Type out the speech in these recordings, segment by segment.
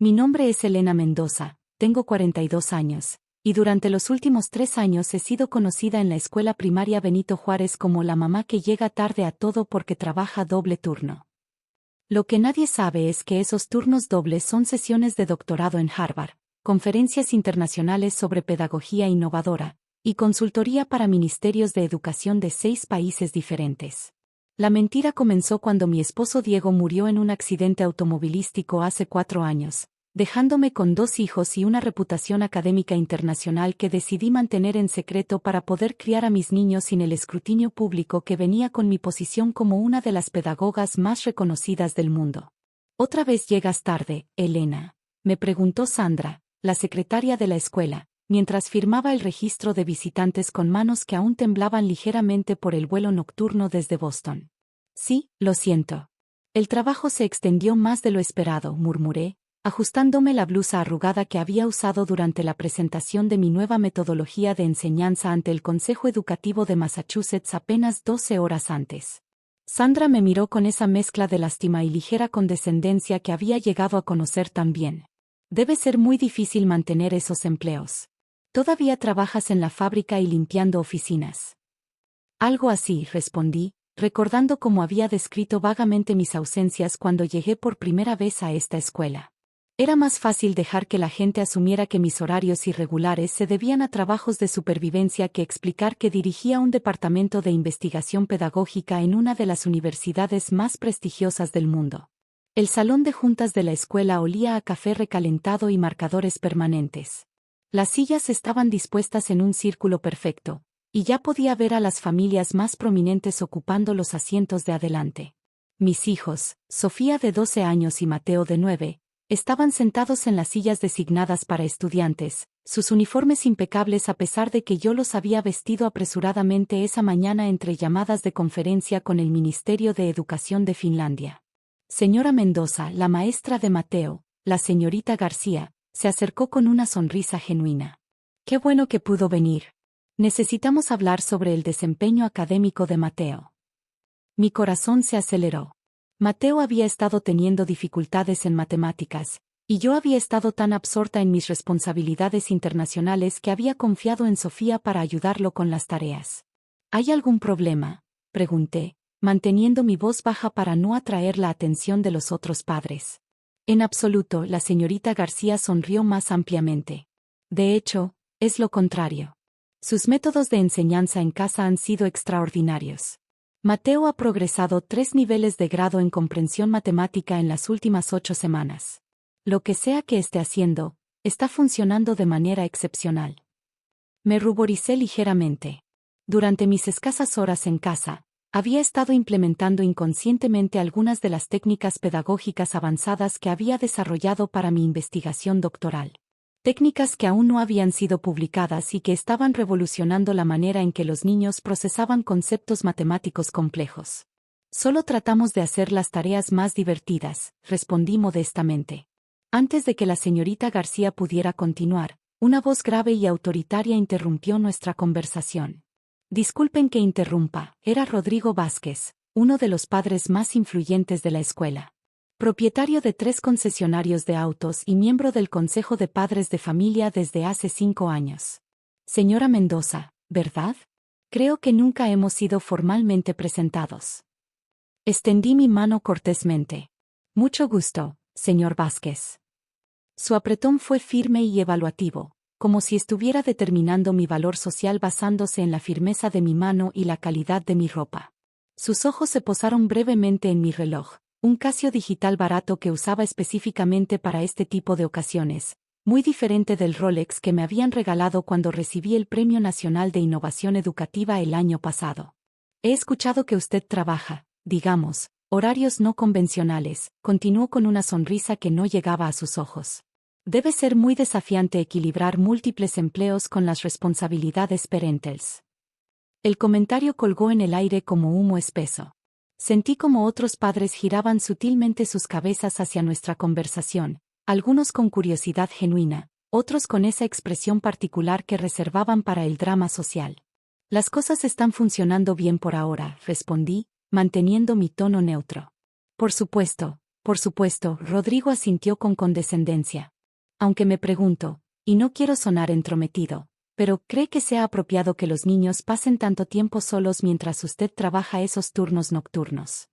Mi nombre es Elena Mendoza, tengo 42 años, y durante los últimos 3 años he sido conocida en la escuela primaria Benito Juárez como la mamá que llega tarde a todo porque trabaja doble turno. Lo que nadie sabe es que esos turnos dobles son sesiones de doctorado en Harvard, conferencias internacionales sobre pedagogía innovadora, y consultoría para ministerios de educación de 6 países diferentes. La mentira comenzó cuando mi esposo Diego murió en un accidente automovilístico hace 4 años, dejándome con 2 hijos y una reputación académica internacional que decidí mantener en secreto para poder criar a mis niños sin el escrutinio público que venía con mi posición como una de las pedagogas más reconocidas del mundo. «¿Otra vez llegas tarde, Elena?», me preguntó Sandra, la secretaria de la escuela, mientras firmaba el registro de visitantes con manos que aún temblaban ligeramente por el vuelo nocturno desde Boston. «Sí, lo siento. El trabajo se extendió más de lo esperado», murmuré, ajustándome la blusa arrugada que había usado durante la presentación de mi nueva metodología de enseñanza ante el Consejo Educativo de Massachusetts apenas 12 horas antes. Sandra me miró con esa mezcla de lástima y ligera condescendencia que había llegado a conocer tan bien. «Debe ser muy difícil mantener esos empleos. ¿Todavía trabajas en la fábrica y limpiando oficinas?» «Algo así», respondí, recordando cómo había descrito vagamente mis ausencias cuando llegué por primera vez a esta escuela. Era más fácil dejar que la gente asumiera que mis horarios irregulares se debían a trabajos de supervivencia que explicar que dirigía un departamento de investigación pedagógica en una de las universidades más prestigiosas del mundo. El salón de juntas de la escuela olía a café recalentado y marcadores permanentes. Las sillas estaban dispuestas en un círculo perfecto, y ya podía ver a las familias más prominentes ocupando los asientos de adelante. Mis hijos, Sofía de 12 años y Mateo de 9, estaban sentados en las sillas designadas para estudiantes, sus uniformes impecables a pesar de que yo los había vestido apresuradamente esa mañana entre llamadas de conferencia con el Ministerio de Educación de Finlandia. Señora Mendoza, la maestra de Mateo, la señorita García, se acercó con una sonrisa genuina. «Qué bueno que pudo venir. Necesitamos hablar sobre el desempeño académico de Mateo». Mi corazón se aceleró. Mateo había estado teniendo dificultades en matemáticas, y yo había estado tan absorta en mis responsabilidades internacionales que había confiado en Sofía para ayudarlo con las tareas. «¿Hay algún problema?», pregunté, manteniendo mi voz baja para no atraer la atención de los otros padres. «En absoluto», la señorita García sonrió más ampliamente. «De hecho, es lo contrario. Sus métodos de enseñanza en casa han sido extraordinarios. Mateo ha progresado 3 niveles de grado en comprensión matemática en las últimas 8 semanas. Lo que sea que esté haciendo, está funcionando de manera excepcional». Me ruboricé ligeramente. Durante mis escasas horas en casa, había estado implementando inconscientemente algunas de las técnicas pedagógicas avanzadas que había desarrollado para mi investigación doctoral. Técnicas que aún no habían sido publicadas y que estaban revolucionando la manera en que los niños procesaban conceptos matemáticos complejos. «Solo tratamos de hacer las tareas más divertidas», respondí modestamente. Antes de que la señorita García pudiera continuar, una voz grave y autoritaria interrumpió nuestra conversación. «Disculpen que interrumpa», era Rodrigo Vázquez, uno de los padres más influyentes de la escuela. Propietario de 3 concesionarios de autos y miembro del Consejo de Padres de Familia desde hace 5 años. «Señora Mendoza, ¿verdad? Creo que nunca hemos sido formalmente presentados». Extendí mi mano cortésmente. «Mucho gusto, señor Vázquez». Su apretón fue firme y evaluativo, como si estuviera determinando mi valor social basándose en la firmeza de mi mano y la calidad de mi ropa. Sus ojos se posaron brevemente en mi reloj, un Casio digital barato que usaba específicamente para este tipo de ocasiones, muy diferente del Rolex que me habían regalado cuando recibí el Premio Nacional de Innovación Educativa el año pasado. «He escuchado que usted trabaja, digamos, horarios no convencionales», continuó con una sonrisa que no llegaba a sus ojos. «Debe ser muy desafiante equilibrar múltiples empleos con las responsabilidades parentales». El comentario colgó en el aire como humo espeso. Sentí como otros padres giraban sutilmente sus cabezas hacia nuestra conversación, algunos con curiosidad genuina, otros con esa expresión particular que reservaban para el drama social. «Las cosas están funcionando bien por ahora», respondí, manteniendo mi tono neutro. «Por supuesto, Por supuesto, Rodrigo asintió con condescendencia. Aunque me pregunto, y no quiero sonar entrometido, pero ¿cree que sea apropiado que los niños pasen tanto tiempo solos mientras usted trabaja esos turnos nocturnos?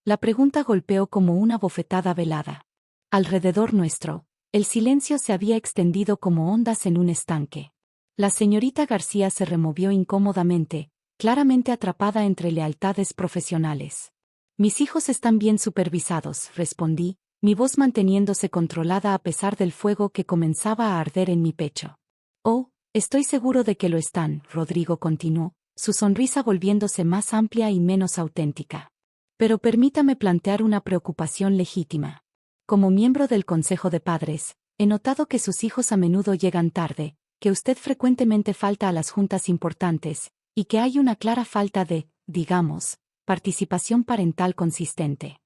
La pregunta golpeó como una bofetada velada. Alrededor nuestro, el silencio se había extendido como ondas en un estanque. La señorita García se removió incómodamente, claramente atrapada entre lealtades profesionales. Mis hijos están bien supervisados, respondí, mi voz manteniéndose controlada a pesar del fuego que comenzaba a arder en mi pecho. Oh, estoy seguro de que lo están, Rodrigo continuó, su sonrisa volviéndose más amplia y menos auténtica. Pero permítame plantear una preocupación legítima. Como miembro del Consejo de Padres, he notado que sus hijos a menudo llegan tarde, que usted frecuentemente falta a las juntas importantes, y que hay una clara falta de, digamos, participación parental consistente.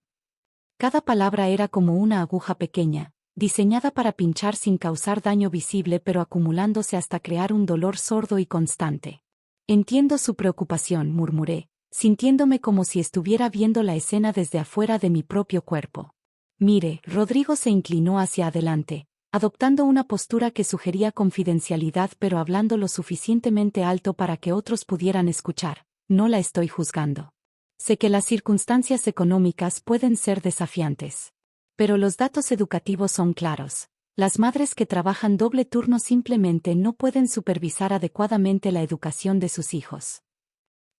Cada palabra era como una aguja pequeña, diseñada para pinchar sin causar daño visible pero acumulándose hasta crear un dolor sordo y constante. Entiendo su preocupación, murmuré, sintiéndome como si estuviera viendo la escena desde afuera de mi propio cuerpo. Mire, Rodrigo se inclinó hacia adelante, adoptando una postura que sugería confidencialidad pero hablando lo suficientemente alto para que otros pudieran escuchar. No la estoy juzgando. Sé que las circunstancias económicas pueden ser desafiantes. Pero los datos educativos son claros. Las madres que trabajan doble turno simplemente no pueden supervisar adecuadamente la educación de sus hijos.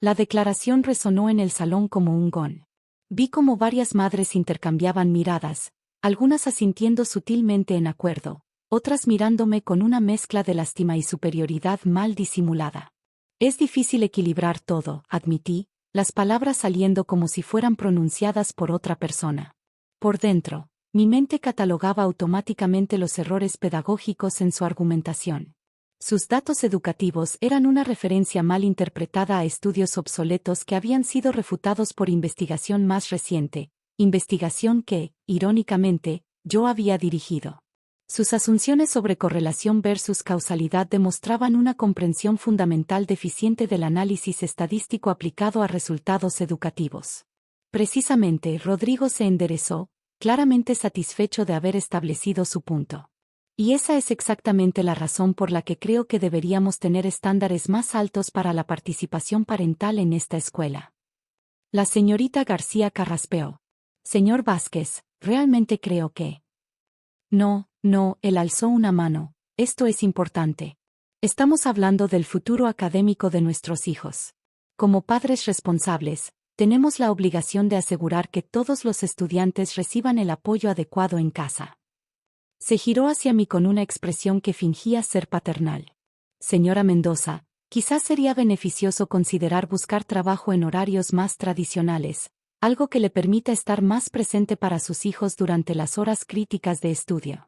La declaración resonó en el salón como un gong. Vi cómo varias madres intercambiaban miradas, algunas asintiendo sutilmente en acuerdo, otras mirándome con una mezcla de lástima y superioridad mal disimulada. Es difícil equilibrar todo, admití, las palabras saliendo como si fueran pronunciadas por otra persona. Por dentro, mi mente catalogaba automáticamente los errores pedagógicos en su argumentación. Sus datos educativos eran una referencia mal interpretada a estudios obsoletos que habían sido refutados por investigación más reciente, investigación que, irónicamente, yo había dirigido. Sus asunciones sobre correlación versus causalidad demostraban una comprensión fundamental deficiente del análisis estadístico aplicado a resultados educativos. Precisamente, Rodrigo se enderezó, claramente satisfecho de haber establecido su punto. Y esa es exactamente la razón por la que creo que deberíamos tener estándares más altos para la participación parental en esta escuela. La señorita García carraspeó. Señor Vázquez, realmente creo que... No, él alzó una mano, esto es importante. Estamos hablando del futuro académico de nuestros hijos. Como padres responsables, tenemos la obligación de asegurar que todos los estudiantes reciban el apoyo adecuado en casa. Se giró hacia mí con una expresión que fingía ser paternal. Señora Mendoza, quizás sería beneficioso considerar buscar trabajo en horarios más tradicionales, algo que le permita estar más presente para sus hijos durante las horas críticas de estudio.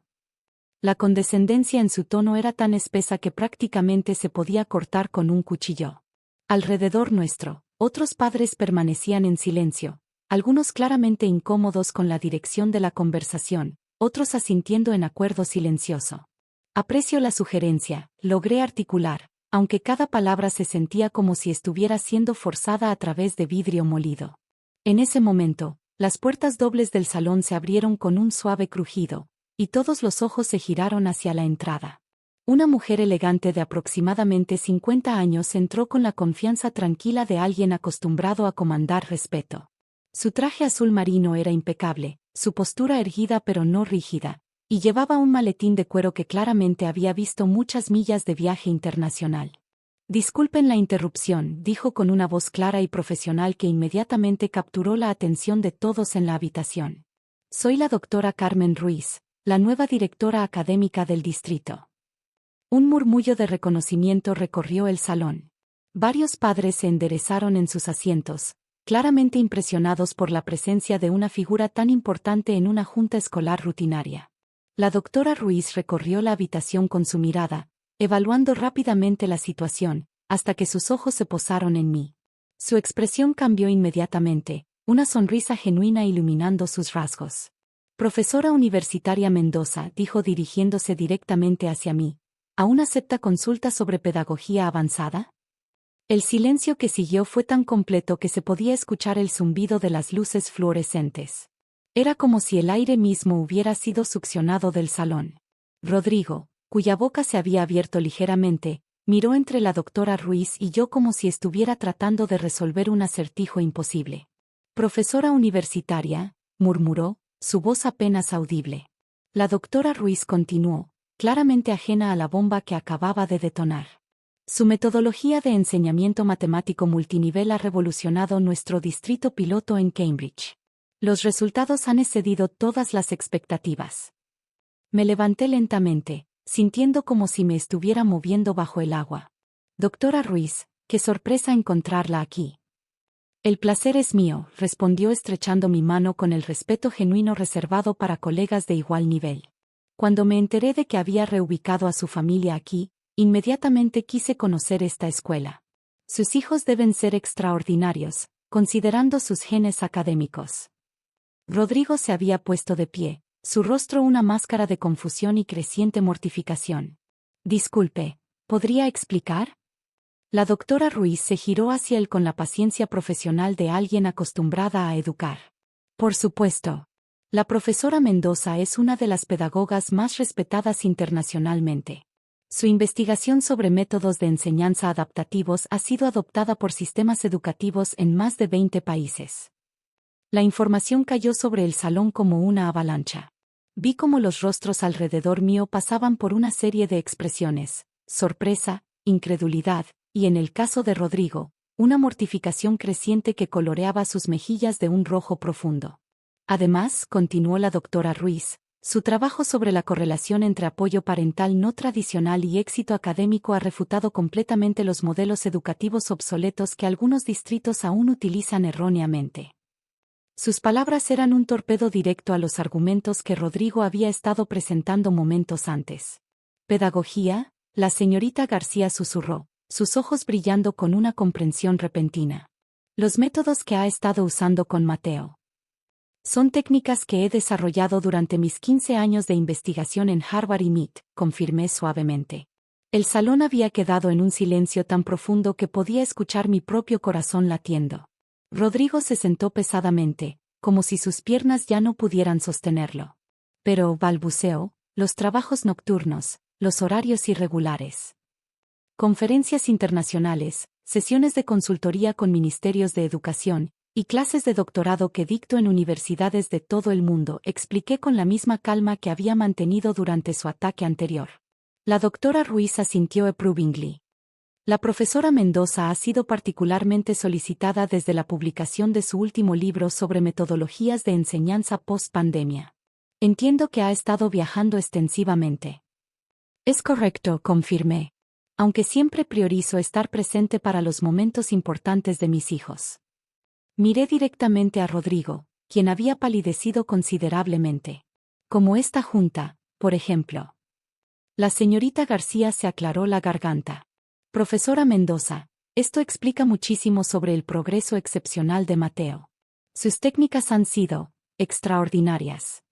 La condescendencia en su tono era tan espesa que prácticamente se podía cortar con un cuchillo. Alrededor nuestro, otros padres permanecían en silencio, algunos claramente incómodos con la dirección de la conversación, otros asintiendo en acuerdo silencioso. Aprecio la sugerencia, logré articular, aunque cada palabra se sentía como si estuviera siendo forzada a través de vidrio molido. En ese momento, las puertas dobles del salón se abrieron con un suave crujido, y todos los ojos se giraron hacia la entrada. Una mujer elegante de aproximadamente 50 años entró con la confianza tranquila de alguien acostumbrado a comandar respeto. Su traje azul marino era impecable, su postura erguida pero no rígida, y llevaba un maletín de cuero que claramente había visto muchas millas de viaje internacional. Disculpen la interrupción, dijo con una voz clara y profesional que inmediatamente capturó la atención de todos en la habitación. Soy la doctora Carmen Ruiz, la nueva directora académica del distrito. Un murmullo de reconocimiento recorrió el salón. Varios padres se enderezaron en sus asientos, claramente impresionados por la presencia de una figura tan importante en una junta escolar rutinaria. La doctora Ruiz recorrió la habitación con su mirada, evaluando rápidamente la situación, hasta que sus ojos se posaron en mí. Su expresión cambió inmediatamente, una sonrisa genuina iluminando sus rasgos. Profesora universitaria Mendoza, dijo dirigiéndose directamente hacia mí, ¿aún acepta consulta sobre pedagogía avanzada? El silencio que siguió fue tan completo que se podía escuchar el zumbido de las luces fluorescentes. Era como si el aire mismo hubiera sido succionado del salón. Rodrigo, cuya boca se había abierto ligeramente, miró entre la doctora Ruiz y yo como si estuviera tratando de resolver un acertijo imposible. Profesora universitaria, murmuró, su voz apenas audible. La doctora Ruiz continuó, claramente ajena a la bomba que acababa de detonar. Su metodología de enseñamiento matemático multinivel ha revolucionado nuestro distrito piloto en Cambridge. Los resultados han excedido todas las expectativas. Me levanté lentamente, sintiendo como si me estuviera moviendo bajo el agua. Doctora Ruiz, qué sorpresa encontrarla aquí. El placer es mío, respondió estrechando mi mano con el respeto genuino reservado para colegas de igual nivel. Cuando me enteré de que había reubicado a su familia aquí, inmediatamente quise conocer esta escuela. Sus hijos deben ser extraordinarios, considerando sus genes académicos. Rodrigo se había puesto de pie, su rostro una máscara de confusión y creciente mortificación. Disculpe, ¿podría explicar? La doctora Ruiz se giró hacia él con la paciencia profesional de alguien acostumbrada a educar. Por supuesto. La profesora Mendoza es una de las pedagogas más respetadas internacionalmente. Su investigación sobre métodos de enseñanza adaptativos ha sido adoptada por sistemas educativos en más de 20 países. La información cayó sobre el salón como una avalancha. Vi cómo los rostros alrededor mío pasaban por una serie de expresiones: sorpresa, incredulidad, y en el caso de Rodrigo, una mortificación creciente que coloreaba sus mejillas de un rojo profundo. Además, continuó la doctora Ruiz, su trabajo sobre la correlación entre apoyo parental no tradicional y éxito académico ha refutado completamente los modelos educativos obsoletos que algunos distritos aún utilizan erróneamente. Sus palabras eran un torpedo directo a los argumentos que Rodrigo había estado presentando momentos antes. ¿Pedagogía?, la señorita García susurró, sus ojos brillando con una comprensión repentina. Los métodos que ha estado usando con Mateo son técnicas que he desarrollado durante mis 15 años de investigación en Harvard y MIT, confirmé suavemente. El salón había quedado en un silencio tan profundo que podía escuchar mi propio corazón latiendo. Rodrigo se sentó pesadamente, como si sus piernas ya no pudieran sostenerlo. Pero, balbuceó, los trabajos nocturnos, los horarios irregulares. Conferencias internacionales, sesiones de consultoría con ministerios de educación, y clases de doctorado que dicto en universidades de todo el mundo, expliqué con la misma calma que había mantenido durante su ataque anterior. La doctora Ruiz asintió approvingly. La profesora Mendoza ha sido particularmente solicitada desde la publicación de su último libro sobre metodologías de enseñanza post-pandemia. Entiendo que ha estado viajando extensivamente. Es correcto, confirmé. Aunque siempre priorizo estar presente para los momentos importantes de mis hijos. Miré directamente a Rodrigo, quien había palidecido considerablemente. Como esta junta, por ejemplo. La señorita García se aclaró la garganta. Profesora Mendoza, esto explica muchísimo sobre el progreso excepcional de Mateo. Sus técnicas han sido extraordinarias.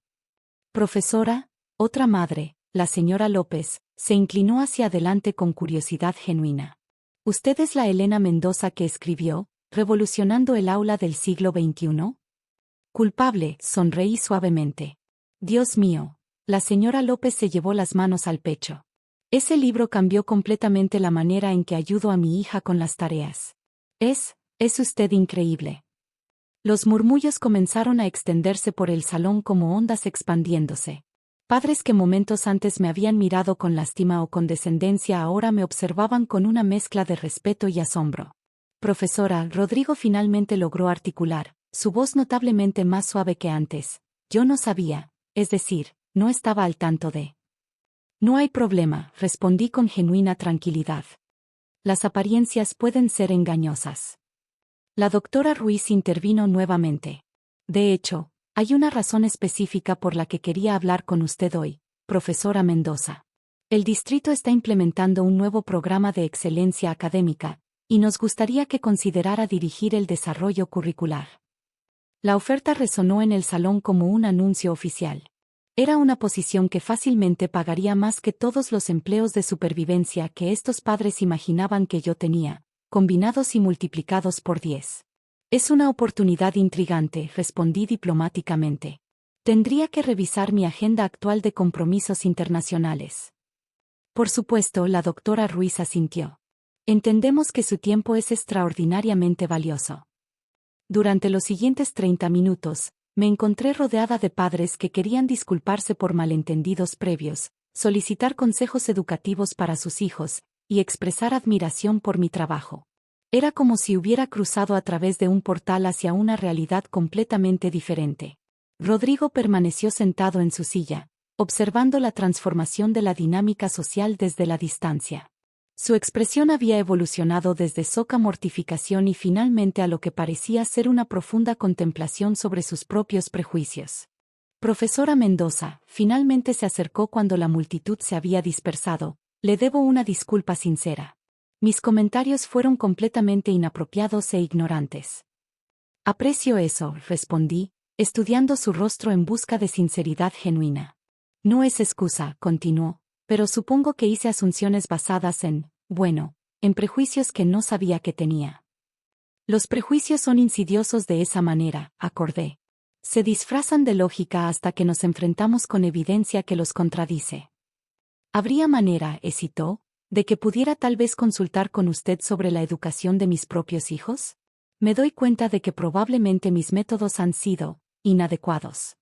Profesora, otra madre, la señora López, se inclinó hacia adelante con curiosidad genuina. ¿Usted es la Elena Mendoza que escribió Revolucionando el aula del siglo XXI? Culpable, sonreí suavemente. Dios mío, la señora López se llevó las manos al pecho. Ese libro cambió completamente la manera en que ayudo a mi hija con las tareas. Es usted increíble. Los murmullos comenzaron a extenderse por el salón como ondas expandiéndose. Padres que momentos antes me habían mirado con lástima o condescendencia ahora me observaban con una mezcla de respeto y asombro. Profesora, Rodrigo finalmente logró articular, su voz notablemente más suave que antes. Yo no sabía, es decir, no estaba al tanto de. No hay problema, respondí con genuina tranquilidad. Las apariencias pueden ser engañosas. La doctora Ruiz intervino nuevamente. De hecho, hay una razón específica por la que quería hablar con usted hoy, profesora Mendoza. El distrito está implementando un nuevo programa de excelencia académica, y nos gustaría que considerara dirigir el desarrollo curricular. La oferta resonó en el salón como un anuncio oficial. Era una posición que fácilmente pagaría más que todos los empleos de supervivencia que estos padres imaginaban que yo tenía, combinados y multiplicados por 10. Es una oportunidad intrigante, respondí diplomáticamente. Tendría que revisar mi agenda actual de compromisos internacionales. Por supuesto, la doctora Ruiz asintió. Entendemos que su tiempo es extraordinariamente valioso. Durante los siguientes 30 minutos, me encontré rodeada de padres que querían disculparse por malentendidos previos, solicitar consejos educativos para sus hijos, y expresar admiración por mi trabajo. Era como si hubiera cruzado a través de un portal hacia una realidad completamente diferente. Rodrigo permaneció sentado en su silla, observando la transformación de la dinámica social desde la distancia. Su expresión había evolucionado desde soca mortificación y finalmente a lo que parecía ser una profunda contemplación sobre sus propios prejuicios. Profesora Mendoza, finalmente se acercó cuando la multitud se había dispersado. Le debo una disculpa sincera. Mis comentarios fueron completamente inapropiados e ignorantes. Aprecio eso, respondí, estudiando su rostro en busca de sinceridad genuina. No es excusa, continuó, pero supongo que hice asunciones basadas en prejuicios que no sabía que tenía. Los prejuicios son insidiosos de esa manera, acordé. Se disfrazan de lógica hasta que nos enfrentamos con evidencia que los contradice. ¿Habría manera, hesitó, de que pudiera tal vez consultar con usted sobre la educación de mis propios hijos? Me doy cuenta de que probablemente mis métodos han sido inadecuados.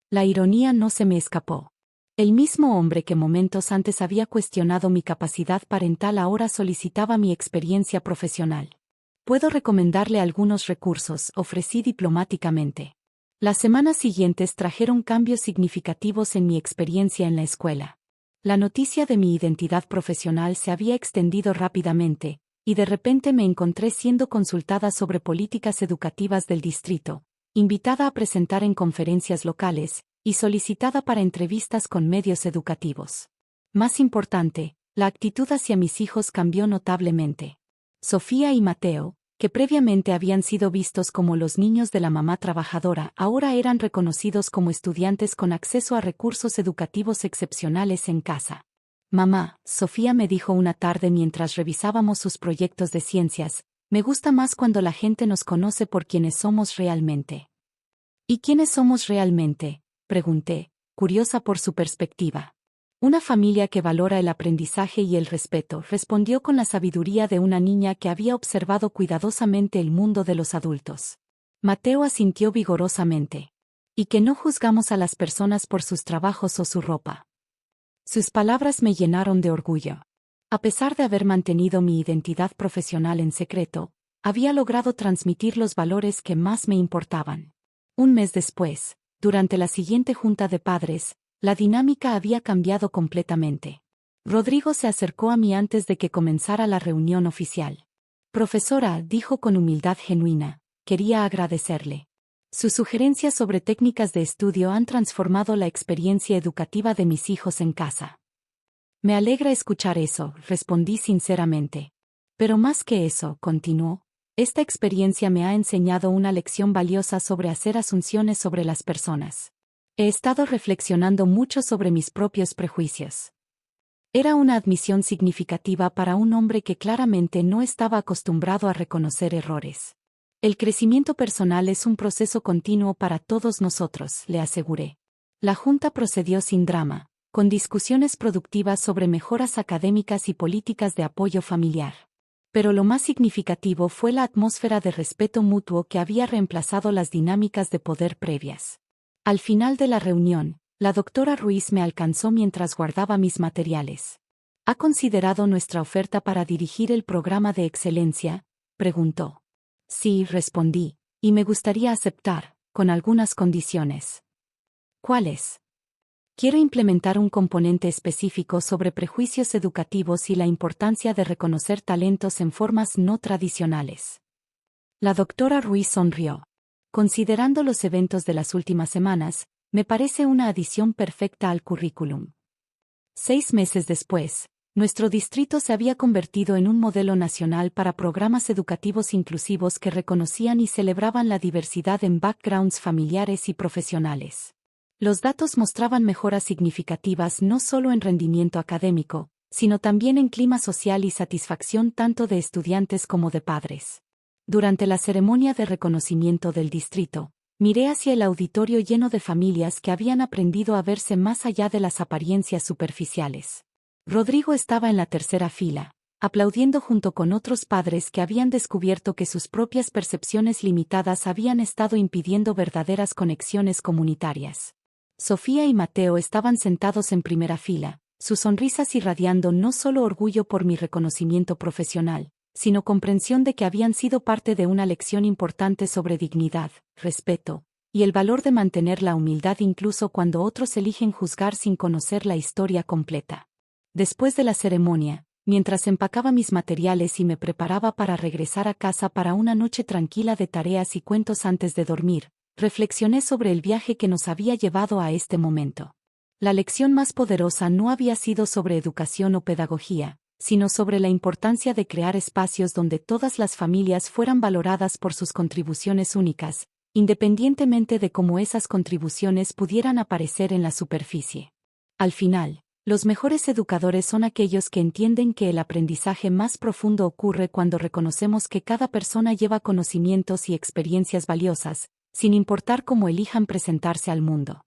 La ironía no se me escapó. El mismo hombre que momentos antes había cuestionado mi capacidad parental ahora solicitaba mi experiencia profesional. Puedo recomendarle algunos recursos, ofrecí diplomáticamente. Las semanas siguientes trajeron cambios significativos en mi experiencia en la escuela. La noticia de mi identidad profesional se había extendido rápidamente, y de repente me encontré siendo consultada sobre políticas educativas del distrito, invitada a presentar en conferencias locales, y solicitada para entrevistas con medios educativos. Más importante, la actitud hacia mis hijos cambió notablemente. Sofía y Mateo, que previamente habían sido vistos como los niños de la mamá trabajadora, ahora eran reconocidos como estudiantes con acceso a recursos educativos excepcionales en casa. Mamá, Sofía me dijo una tarde mientras revisábamos sus proyectos de ciencias, me gusta más cuando la gente nos conoce por quienes somos realmente. ¿Y quiénes somos realmente?, pregunté, curiosa por su perspectiva. Una familia que valora el aprendizaje y el respeto, respondió con la sabiduría de una niña que había observado cuidadosamente el mundo de los adultos. Mateo asintió vigorosamente. Y que no juzgamos a las personas por sus trabajos o su ropa. Sus palabras me llenaron de orgullo. A pesar de haber mantenido mi identidad profesional en secreto, había logrado transmitir los valores que más me importaban. Un mes después, durante la siguiente junta de padres, la dinámica había cambiado completamente. Rodrigo se acercó a mí antes de que comenzara la reunión oficial. Profesora, dijo con humildad genuina, quería agradecerle. Sus sugerencias sobre técnicas de estudio han transformado la experiencia educativa de mis hijos en casa. Me alegra escuchar eso, respondí sinceramente. Pero más que eso, continuó, esta experiencia me ha enseñado una lección valiosa sobre hacer asunciones sobre las personas. He estado reflexionando mucho sobre mis propios prejuicios. Era una admisión significativa para un hombre que claramente no estaba acostumbrado a reconocer errores. El crecimiento personal es un proceso continuo para todos nosotros, le aseguré. La junta procedió sin drama, con discusiones productivas sobre mejoras académicas y políticas de apoyo familiar. Pero lo más significativo fue la atmósfera de respeto mutuo que había reemplazado las dinámicas de poder previas. Al final de la reunión, la doctora Ruiz me alcanzó mientras guardaba mis materiales. ¿Ha considerado nuestra oferta para dirigir el programa de excelencia?, preguntó. Sí, respondí, y me gustaría aceptar, con algunas condiciones. ¿Cuáles? Quiero implementar un componente específico sobre prejuicios educativos y la importancia de reconocer talentos en formas no tradicionales. La doctora Ruiz sonrió. Considerando los eventos de las últimas semanas, me parece una adición perfecta al currículum. 6 meses después, nuestro distrito se había convertido en un modelo nacional para programas educativos inclusivos que reconocían y celebraban la diversidad en backgrounds familiares y profesionales. Los datos mostraban mejoras significativas no solo en rendimiento académico, sino también en clima social y satisfacción tanto de estudiantes como de padres. Durante la ceremonia de reconocimiento del distrito, Miré hacia el auditorio lleno de familias que habían aprendido a verse más allá de las apariencias superficiales. Rodrigo estaba en la tercera fila, aplaudiendo junto con otros padres que habían descubierto que sus propias percepciones limitadas habían estado impidiendo verdaderas conexiones comunitarias. Sofía y Mateo estaban sentados en primera fila, sus sonrisas irradiando no solo orgullo por mi reconocimiento profesional, sino comprensión de que habían sido parte de una lección importante sobre dignidad, respeto, y el valor de mantener la humildad incluso cuando otros eligen juzgar sin conocer la historia completa. Después de la ceremonia, mientras empacaba mis materiales y me preparaba para regresar a casa para una noche tranquila de tareas y cuentos antes de dormir, reflexioné sobre el viaje que nos había llevado a este momento. La lección más poderosa no había sido sobre educación o pedagogía, sino sobre la importancia de crear espacios donde todas las familias fueran valoradas por sus contribuciones únicas, independientemente de cómo esas contribuciones pudieran aparecer en la superficie. Al final, los mejores educadores son aquellos que entienden que el aprendizaje más profundo ocurre cuando reconocemos que cada persona lleva conocimientos y experiencias valiosas, sin importar cómo elijan presentarse al mundo.